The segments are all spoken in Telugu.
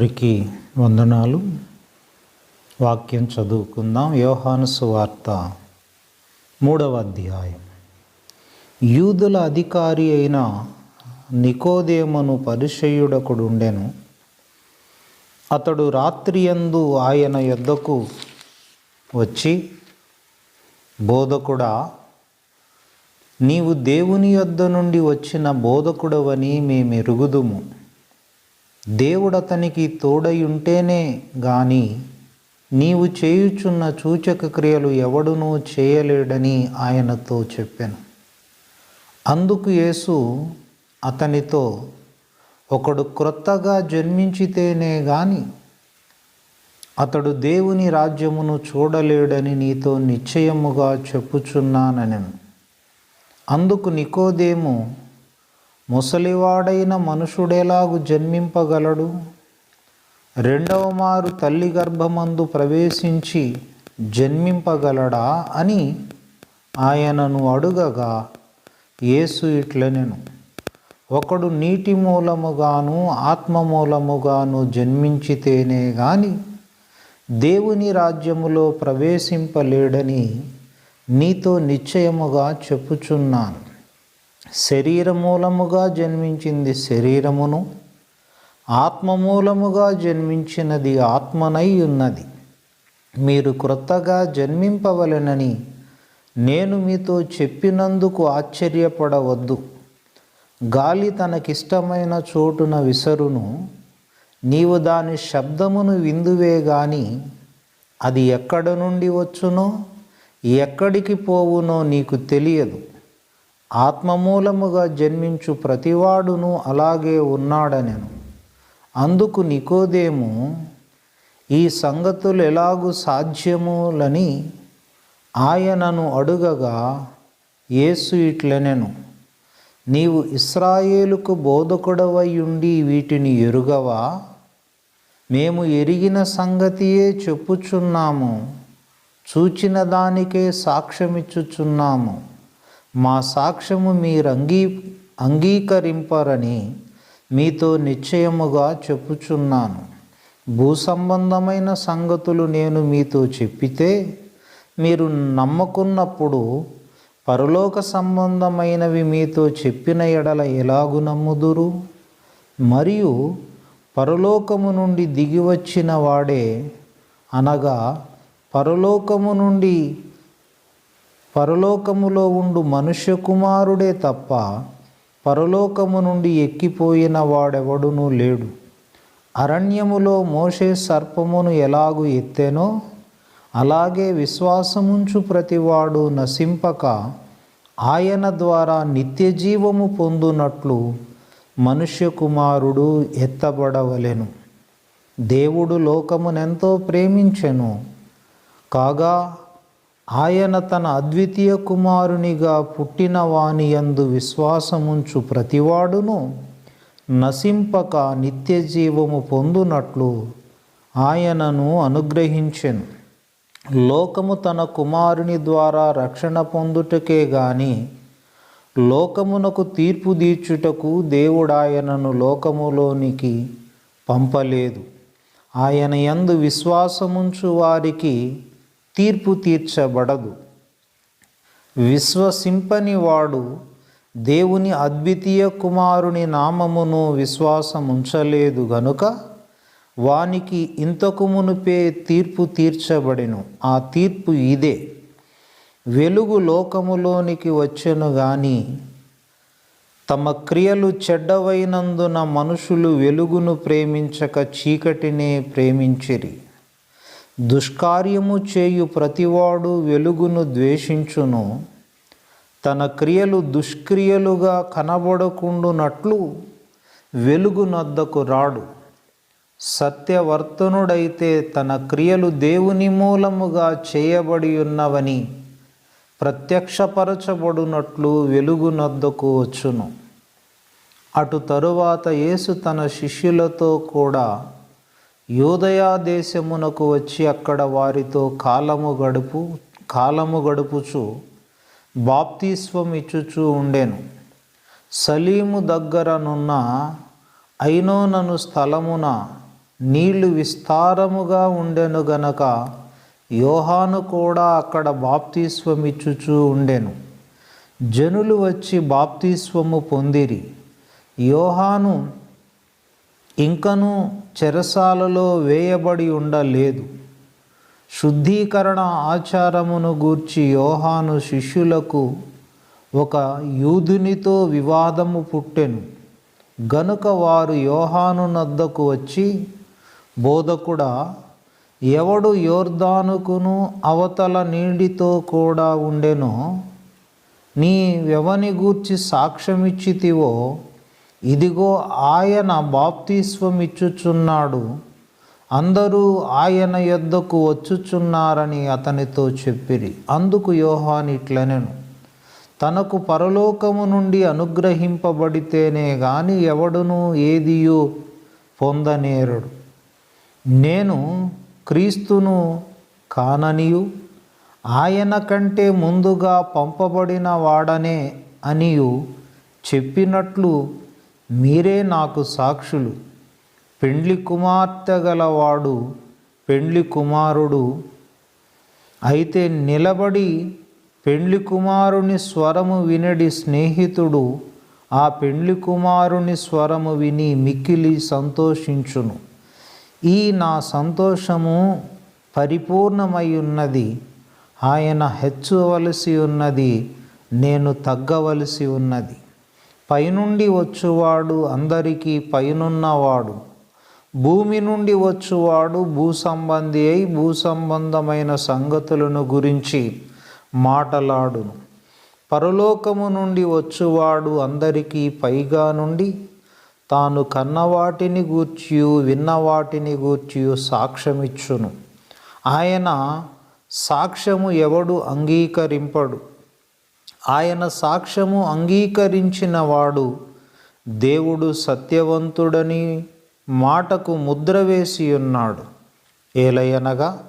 అందరికీ వందనాలు. వాక్యం చదువుకుందాం. యోహాను సువార్త 3వ అధ్యాయం. యూదుల అధికారి అయిన నికోదేమును పరిసయ్యుడొకడుండెను. అతడు రాత్రియందు ఆయన యొద్దకు వచ్చి, బోధకుడా, నీవు దేవుని యొద్ద నుండి వచ్చిన బోధకుడవని మేమెరుగుదుము. దేవుడతనికి తోడయుంటేనే గాని నీవు చేయుచున్న సూచక క్రియలు ఎవడునూ చేయలేడని ఆయనతో చెప్పెను. అందుకు యేసు అతనితో, ఒకడు క్రొత్తగా జన్మించితేనే గాని అతడు దేవుని రాజ్యమును చూడలేడని నీతో నిశ్చయముగా చెప్పుచున్నానెను. అందుకు నికోదేము, ముసలివాడైన మనుషుడెలాగు జన్మింపగలడు? రెండవ మారు తల్లి గర్భమందు ప్రవేశించి జన్మింపగలడా అని ఆయనను అడుగగా, యేసు ఇట్లనెను, ఒకడు నీటి మూలముగాను ఆత్మ మూలముగాను జన్మించితేనే గాని దేవుని రాజ్యములో ప్రవేశింపలేడని నీతో నిశ్చయముగా చెప్పుచున్నాను. శరీర మూలముగా జన్మించింది శరీరమును, ఆత్మ మూలముగా జన్మించినది ఆత్మనై ఉన్నది. మీరు క్రొత్తగా జన్మింపవలెనని నేను మీతో చెప్పినందుకు ఆశ్చర్యపడవద్దు. గాలి తనకిష్టమైన చోటున విసరును, నీవు దాని శబ్దమును విందువే గాని అది ఎక్కడ నుండి వచ్చునో ఎక్కడికి పోవునో నీకు తెలియదు. ఆత్మమూలముగా జన్మించు ప్రతివాడును అలాగే ఉన్నాడనెను. అందుకు నికోదేము, ఈ సంగతులు ఎలాగు సాధ్యములని ఆయనను అడుగగా, యేసు ఇట్లనెను, నీవు ఇశ్రాయేలుకు బోధకుడవైయుండి వీటిని ఎరుగవా? మేము ఎరిగిన సంగతియే చెప్పుచున్నాము, చూచిన దానికే సాక్ష్యమిచ్చుచున్నాము. మా సాక్ష్యము మీరు అంగీకరింపరని మీతో నిశ్చయముగా చెప్పుచున్నాను. భూసంబంధమైన సంగతులు నేను మీతో చెప్పితే మీరు నమ్మకున్నప్పుడు పరలోక సంబంధమైనవి మీతో చెప్పిన ఎడల ఎలాగు నమ్ముదురు? మరియు పరలోకము నుండి దిగివచ్చిన వాడే, అనగా పరలోకములో ఉండు మనుష్య కుమారుడే తప్ప పరలోకము నుండి ఎక్కిపోయిన వాడెవడునూ లేడు. అరణ్యములో మోషే సర్పమును ఎలాగు ఎత్తెనో అలాగే విశ్వాసముంచు ప్రతివాడు నశింపక ఆయన ద్వారా నిత్యజీవము పొందునట్లు మనుష్య కుమారుడు ఎత్తబడవలెను. దేవుడు లోకమునెంతో ప్రేమించెను కాగా ఆయన తన అద్వితీయ కుమారునిగా పుట్టిన వాని యందు విశ్వాసముంచు ప్రతివాడును నశింపక నిత్యజీవము పొందునట్లు ఆయనను అనుగ్రహించెను. లోకము తన కుమారుని ద్వారా రక్షణ పొందుటకే గాని లోకమునకు తీర్పు తీర్చుటకు దేవుడాయనను లోకములోనికి పంపలేదు. ఆయన యందు విశ్వాసముంచు వారికి తీర్పు తీర్చబడదు. విశ్వసింపని వాడు దేవుని అద్వితీయ కుమారుని నామమును విశ్వాసముంచలేదు గనుక వానికి ఇంతకు మునుపే తీర్పు తీర్చబడెను. ఆ తీర్పు ఇదే: వెలుగు లోకములోనికి వచ్చెను గాని తమ క్రియలు చెడ్డవైనందున మనుషులు వెలుగును ప్రేమించక చీకటినే ప్రేమించిరి. దుష్కార్యము చేయు ప్రతివాడు వెలుగును ద్వేషించును, తన క్రియలు దుష్క్రియలుగా కనబడకుండునట్లు వెలుగునొద్దకు రాడు. సత్యవర్తనుడైతే తన క్రియలు దేవుని మూలముగా చేయబడి ఉన్నవని ప్రత్యక్షపరచబడునట్లు వెలుగునొద్దకు వచ్చును. అటు తరువాత యేసు తన శిష్యులతో కూడా యూదయ దేశమునకు వచ్చి అక్కడ వారితో కాలము గడుపుచు బాప్తిస్మమిచ్చుచూ ఉండెను. సలీము దగ్గరనున్న ఐనోనను స్థలమున నీళ్లు విస్తారముగా ఉండెను గనక యోహాను కూడా అక్కడ బాప్తిస్వమిచ్చుచూ ఉండెను. జనులు వచ్చి బాప్తిస్వము పొందిరి. యోహాను ఇంకనూ చెరసాలలో వేయబడి ఉండలేదు. శుద్ధీకరణ ఆచారమును గూర్చి యోహాను శిష్యులకు ఒక యూదునితో వివాదము పుట్టెను గనుక వారు యోహాను నద్దకు వచ్చి, బోధకుడా, ఎవడు యోర్దానుకును అవతల నీటితో కూడా ఉండెనో నీవెవని గూర్చి సాక్ష్యమిచ్చితివో, ఇదిగో ఆయన బాప్తిస్వమిచ్చుచున్నాడు, అందరూ ఆయన యొద్దకు వచ్చుచున్నారని అతనితో చెప్పిరి. అందుకు యోహాను ఇట్లనెను, తనకు పరలోకము నుండి అనుగ్రహింపబడితేనే గాని ఎవడునూ ఏదియూ పొందనేరడు. నేను క్రీస్తును కాననియు ఆయన కంటే ముందుగా పంపబడిన వాడనే అనియు చెప్పినట్లు మీరే నాకు సాక్షులు. పెండ్లి కుమార్తె గలవాడు పెండ్లి కుమారుడు అయితే నిలబడి పెండ్లి కుమారుని స్వరము వినడి స్నేహితుడు ఆ పెండ్లి కుమారుని స్వరము విని మిక్కిలి సంతోషించును. ఈ నా సంతోషము పరిపూర్ణమై ఉన్నది. ఆయన హెచ్చవలసి ఉన్నది, నేను తగ్గవలసి ఉన్నది. పైనుండి వచ్చువాడు అందరికీ పైనున్నవాడు, భూమి నుండి వచ్చువాడు భూసంబంధి అయి భూసంబంధమైన సంగతులను గురించి మాటలాడును. పరలోకము నుండి వచ్చువాడు అందరికీ పైగా నుండి తాను కన్నవాటిని గూర్చియు విన్నవాటిని గూర్చియు సాక్ష్యమిచ్చును. ఆయన సాక్ష్యము ఎవడు అంగీకరింపడు. ఆయన సాక్ష్యము అంగీకరించిన వాడు దేవుడు సత్యవంతుడని మాటకు ముద్ర వేసి ఉన్నాడు. ఏలయనగా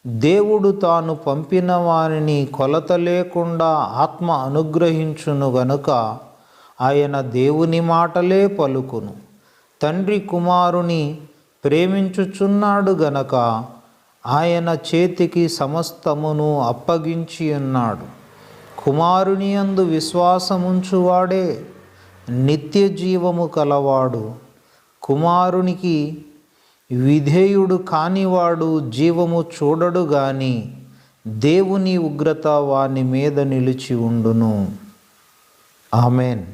దేవుడు తాను పంపిన వారిని కొలత లేకుండా ఆత్మ అనుగ్రహించును గనుక ఆయన దేవుని మాటలే పలుకును. తండ్రి కుమారుని ప్రేమించుచున్నాడు గనక ఆయన చేతికి సమస్తమును అప్పగించి ఉన్నాడు. కుమారుని యందు విశ్వాసముంచువాడే నిత్య జీవము కలవాడు. కుమారునికి విధేయుడు కానివాడు జీవము చూడడు గాని దేవుని ఉగ్రత వాని మీద నిలిచి ఉండును. ఆమెన్.